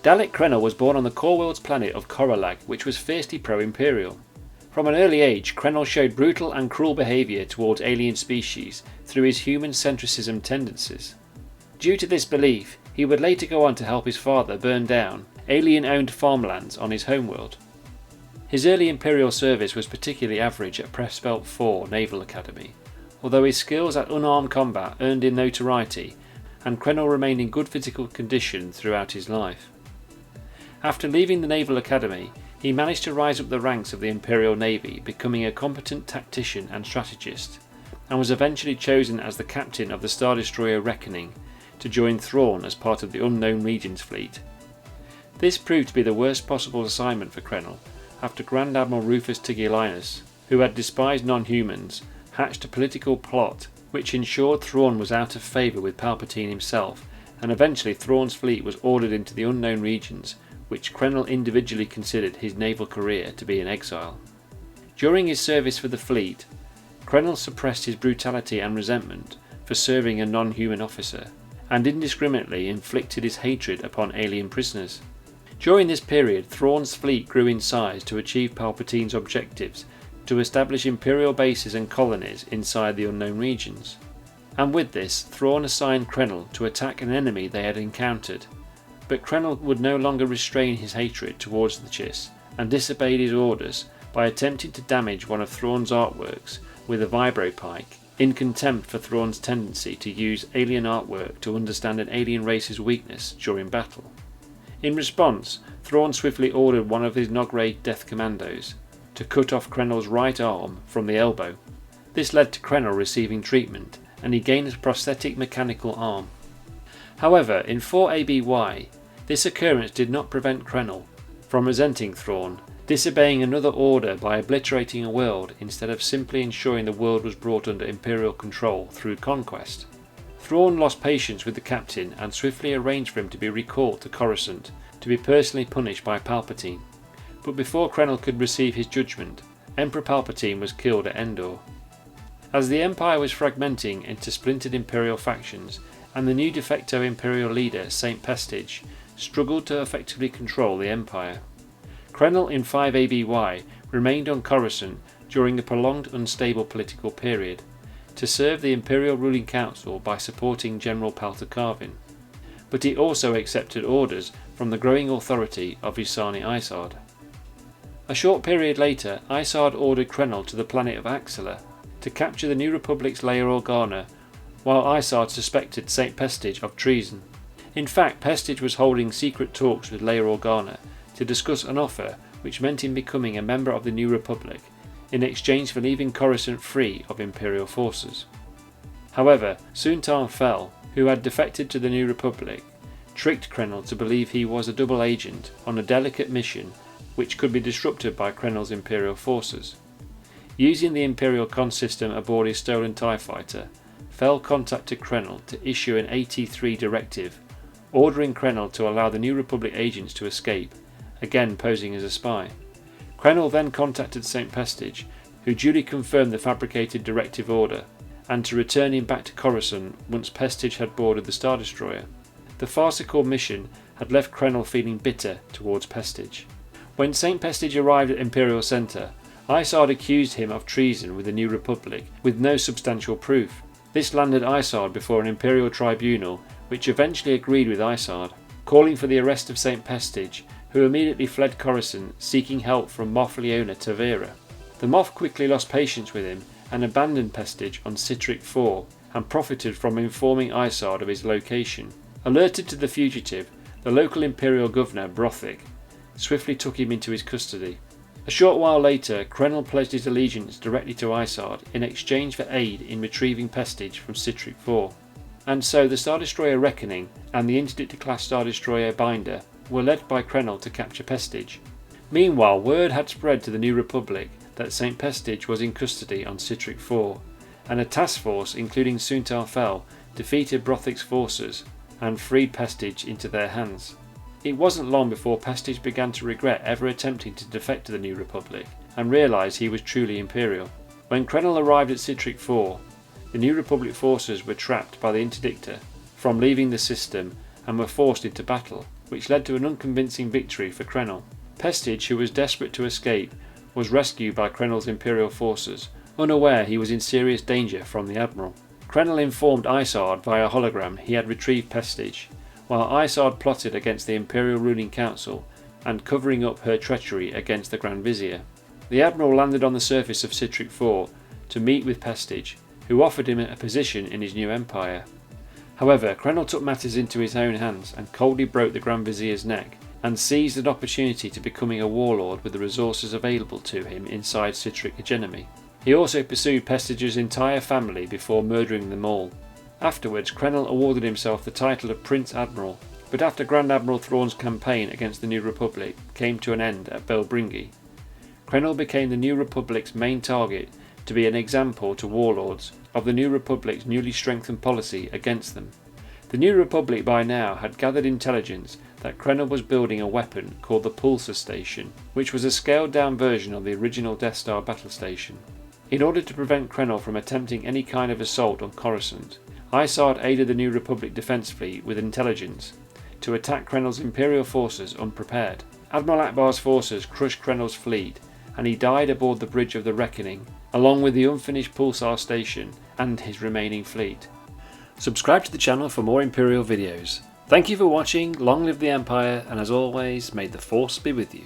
Delak Krennel was born on the core world's planet of Koralag, which was fiercely pro-Imperial. From an early age, Krennel showed brutal and cruel behaviour towards alien species through his human centricism tendencies. Due to this belief, he would later go on to help his father burn down alien-owned farmlands on his homeworld. His early Imperial service was particularly average at Pressbelt 4 Naval Academy, although his skills at unarmed combat earned him notoriety, and Krennel remained in good physical condition throughout his life. After leaving the Naval Academy, he managed to rise up the ranks of the Imperial Navy, becoming a competent tactician and strategist, and was eventually chosen as the captain of the Star Destroyer Reckoning to join Thrawn as part of the Unknown Regions fleet. This proved to be the worst possible assignment for Krennel, after Grand Admiral Rufus Tigullinus, who had despised non-humans, hatched a political plot which ensured Thrawn was out of favour with Palpatine himself, and eventually Thrawn's fleet was ordered into the Unknown Regions, which Krennel individually considered his naval career to be in exile. During his service for the fleet, Krennel suppressed his brutality and resentment for serving a non-human officer, and indiscriminately inflicted his hatred upon alien prisoners. During this period, Thrawn's fleet grew in size to achieve Palpatine's objectives to establish Imperial bases and colonies inside the Unknown Regions. And with this, Thrawn assigned Krennel to attack an enemy they had encountered, but Krennel would no longer restrain his hatred towards the Chiss and disobeyed his orders by attempting to damage one of Thrawn's artworks with a vibropike, in contempt for Thrawn's tendency to use alien artwork to understand an alien race's weakness during battle. In response, Thrawn swiftly ordered one of his Noghray Death Commandos to cut off Krennel's right arm from the elbow. This led to Krennel receiving treatment, and he gained a prosthetic mechanical arm. However, in 4 ABY, this occurrence did not prevent Krennel from resenting Thrawn, disobeying another order by obliterating a world instead of simply ensuring the world was brought under Imperial control through conquest. Thrawn lost patience with the captain and swiftly arranged for him to be recalled to Coruscant to be personally punished by Palpatine. But before Krennel could receive his judgment, Emperor Palpatine was killed at Endor. As the Empire was fragmenting into splintered Imperial factions, and the new de facto Imperial leader, Saint Pestige, struggled to effectively control the Empire, Krennel in 5 ABY remained on Coruscant during a prolonged unstable political period, to serve the Imperial ruling council by supporting General Paltakarvin, but he also accepted orders from the growing authority of Ysanni Isard. A short period later, Isard ordered Krennel to the planet of Axella to capture the New Republic's Leia Organa, while Isard suspected Saint Pestige of treason. In fact, Pestige was holding secret talks with Leia Organa to discuss an offer which meant him becoming a member of the New Republic, in exchange for leaving Coruscant free of Imperial forces. However, Suntar Fel, who had defected to the New Republic, tricked Krennel to believe he was a double agent on a delicate mission which could be disrupted by Krennel's Imperial forces. Using the Imperial consystem aboard his stolen TIE fighter, Fel contacted Krennel to issue an AT-3 directive, ordering Krennel to allow the New Republic agents to escape, again posing as a spy. Krennel then contacted Saint Pestige, who duly confirmed the fabricated directive order, and to return him back to Coruscant once Pestige had boarded the Star Destroyer. The farcical mission had left Krennel feeling bitter towards Pestige. When Saint Pestige arrived at Imperial Center, Isard accused him of treason with the New Republic, with no substantial proof. This landed Isard before an Imperial tribunal, which eventually agreed with Isard, calling for the arrest of Saint Pestige, who immediately fled Coruscant, seeking help from Moff Leona Tavera. The Moff quickly lost patience with him and abandoned Pestige on Citric 4, and profited from informing Isard of his location. Alerted to the fugitive, the local Imperial governor, Brothic, swiftly took him into his custody. A short while later, Krennel pledged his allegiance directly to Isard in exchange for aid in retrieving Pestige from Citric 4. And so the Star Destroyer Reckoning and the Interdictor-class Star Destroyer Binder were led by Krennel to capture Pestige. Meanwhile, word had spread to the New Republic that Saint Pestige was in custody on Citric 4, and a task force including Suntar Fel defeated Brothic's forces and freed Pestige into their hands. It wasn't long before Pestige began to regret ever attempting to defect to the New Republic and realised he was truly Imperial. When Krennel arrived at Citric 4, the New Republic forces were trapped by the Interdictor from leaving the system and were forced into battle. which led to an unconvincing victory for Krennel. Pestage, who was desperate to escape, was rescued by Krennel's Imperial forces, unaware he was in serious danger from the Admiral. Krennel informed Isard via hologram he had retrieved Pestage, while Isard plotted against the Imperial ruling council and covering up her treachery against the Grand Vizier. The Admiral landed on the surface of Citric 4 to meet with Pestage, who offered him a position in his new empire. However, Krennel took matters into his own hands and coldly broke the Grand Vizier's neck, and seized an opportunity to becoming a warlord with the resources available to him inside Citric hegemony. He also pursued Pestage's entire family before murdering them all. Afterwards, Krennel awarded himself the title of Prince Admiral, but after Grand Admiral Thrawn's campaign against the New Republic came to an end at Belbringi, Krennel became the New Republic's main target to be an example to warlords of the New Republic's newly strengthened policy against them. The New Republic by now had gathered intelligence that Krennel was building a weapon called the Pulsar Station, which was a scaled down version of the original Death Star battle station. In order to prevent Krennel from attempting any kind of assault on Coruscant, Isard aided the New Republic defence fleet with intelligence to attack Krennel's Imperial forces unprepared. Admiral Akbar's forces crushed Krennel's fleet, and he died aboard the Bridge of the Reckoning, along with the unfinished Pulsar Station and his remaining fleet. Subscribe to the channel for more Imperial videos. Thank you for watching, long live the Empire, and as always, may the Force be with you.